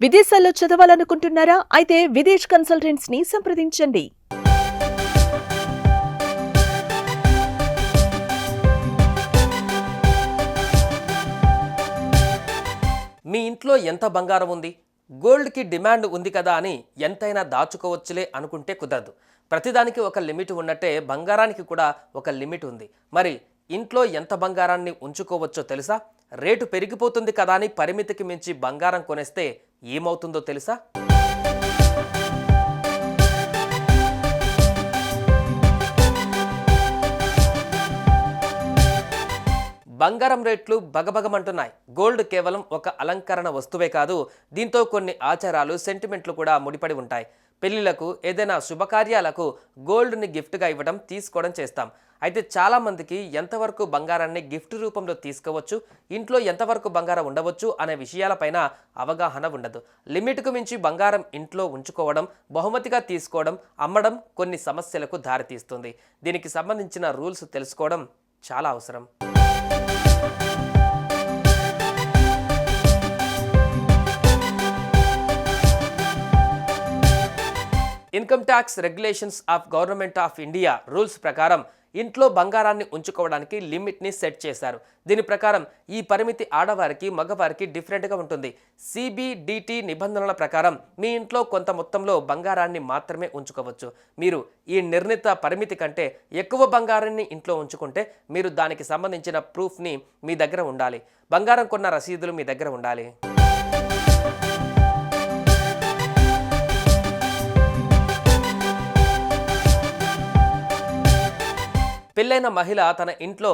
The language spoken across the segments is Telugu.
విదేశాల్లో చదవాలనుకుంటున్నారా? అయితే విదేశ్ కన్సల్టెంట్స్ ని సంప్రదించండి. మీ ఇంట్లో ఎంత బంగారం ఉంది? గోల్డ్కి డిమాండ్ ఉంది కదా అని ఎంతైనా దాచుకోవచ్చులే అనుకుంటే కుదరదు. ప్రతిదానికి ఒక లిమిట్ ఉన్నట్టే బంగారానికి కూడా ఒక లిమిట్ ఉంది. మరి ఇంట్లో ఎంత బంగారాన్ని ఉంచుకోవచ్చో తెలుసా? రేటు పెరిగిపోతుంది కదా అని పరిమితికి మించి బంగారం కొనేస్తే ఏమవుతుందో తెలుసా? బంగారం రేట్లు బగబగమంటున్నాయి. గోల్డ్ కేవలం ఒక అలంకరణ వస్తువే కాదు, దీంతో కొన్ని ఆచారాలు, సెంటిమెంట్లు కూడా ముడిపడి ఉంటాయి. పెళ్లిలకు, ఏదైనా శుభకార్యాలకు గోల్డ్ని గిఫ్ట్గా ఇవ్వడం, తీసుకోవడం చేస్తాం. అయితే చాలామందికి ఎంతవరకు బంగారాన్ని గిఫ్ట్ రూపంలో తీసుకోవచ్చు, ఇంట్లో ఎంతవరకు బంగారం ఉండవచ్చు అనే విషయాలపైన అవగాహన ఉండదు. లిమిట్కు మించి బంగారం ఇంట్లో ఉంచుకోవడం, బహుమతిగా తీసుకోవడం, అమ్మడం కొన్ని సమస్యలకు దారితీస్తుంది. దీనికి సంబంధించిన రూల్స్ తెలుసుకోవడం చాలా అవసరం. Income tax regulations of government of India rules ప్రకారం ఇంట్లో బంగారాన్ని ఉంచుకోవడానికి లిమిట్ని సెట్ చేశారు. దీని ప్రకారం ఈ పరిమితి ఆడవారికి, మగవారికి డిఫరెంట్గా ఉంటుంది. సిబిడిటి నిబంధనల ప్రకారం మీ ఇంట్లో కొంత మొత్తంలో బంగారాన్ని మాత్రమే ఉంచుకోవచ్చు. మీరు ఈ నిర్ణీత పరిమితి కంటే ఎక్కువ బంగారాన్ని ఇంట్లో ఉంచుకుంటే మీరు దానికి సంబంధించిన ప్రూఫ్ని మీ దగ్గర ఉండాలి. బంగారం కొన్న రసీదులు మీ దగ్గర ఉండాలి. పెళ్ళైన మహిళ తన ఇంట్లో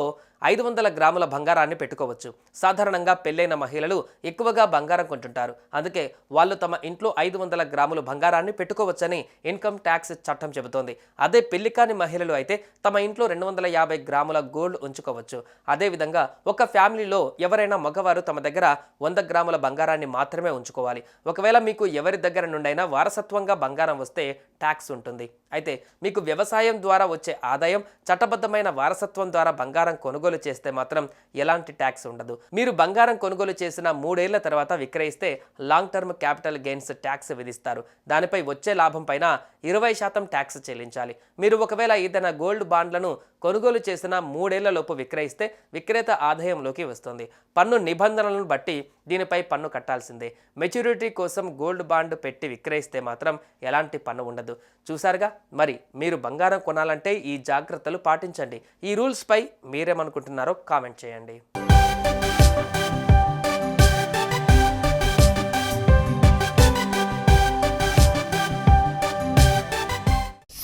500 గ్రాముల బంగారాన్ని పెట్టుకోవచ్చు. సాధారణంగా పెళ్ళైన మహిళలు ఎక్కువగా బంగారం కొంటుంటారు. అందుకే వాళ్ళు తమ ఇంట్లో 500 గ్రాముల బంగారాన్ని పెట్టుకోవచ్చని ఇన్కమ్ ట్యాక్స్ చట్టం చెబుతోంది. అదే పెళ్లి కాని మహిళలు అయితే తమ ఇంట్లో 250 గ్రాముల గోల్డ్ ఉంచుకోవచ్చు. అదేవిధంగా ఒక ఫ్యామిలీలో ఎవరైనా మగవారు తమ దగ్గర 100 గ్రాముల బంగారాన్ని మాత్రమే ఉంచుకోవాలి. ఒకవేళ మీకు ఎవరి దగ్గర నుండైనా వారసత్వంగా బంగారం వస్తే ట్యాక్స్ ఉంటుంది. అయితే మీకు వ్యవసాయం ద్వారా వచ్చే ఆదాయం, చట్టబద్ధమైన వారసత్వం ద్వారా బంగారం కొనుగోలు చేస్తే మాత్రం ఎలాంటి ట్యాక్స్ ఉండదు. మీరు బంగారం కొనుగోలు చేసిన 3 ఏళ్ల తర్వాత విక్రయిస్తే long term capital gains tax విధిస్తారు. దానిపై వచ్చే లాభం పైన 20% ట్యాక్స్ చెల్లించాలి. మీరు ఒకవేళ ఏదైనా గోల్డ్ బాండ్లను కొనుగోలు చేసిన 3 ఏళ్లలోపు విక్రయిస్తే విక్రేత ఆదాయంలోకి వస్తుంది. పన్ను నిబంధనలను బట్టి దీనిపై పన్ను కట్టాల్సిందే. మెచ్యూరిటీ కోసం గోల్డ్ బాండ్ పెట్టి విక్రయిస్తే మాత్రం ఎలాంటి పన్ను ఉండదు. చూసారుగా, మరి మీరు బంగారం కొనాలంటే ఈ జాగ్రత్తలు పాటించండి. ఈ రూల్స్ పై మీరేమనుకుంటున్నారో కామెంట్ చేయండి.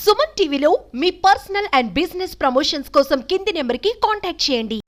సుమన్ టీవీలో మీ పర్సనల్ అండ్ బిజినెస్ ప్రమోషన్స్ కోసం కింది నెంబర్కి కాంటాక్ట్ చేయండి.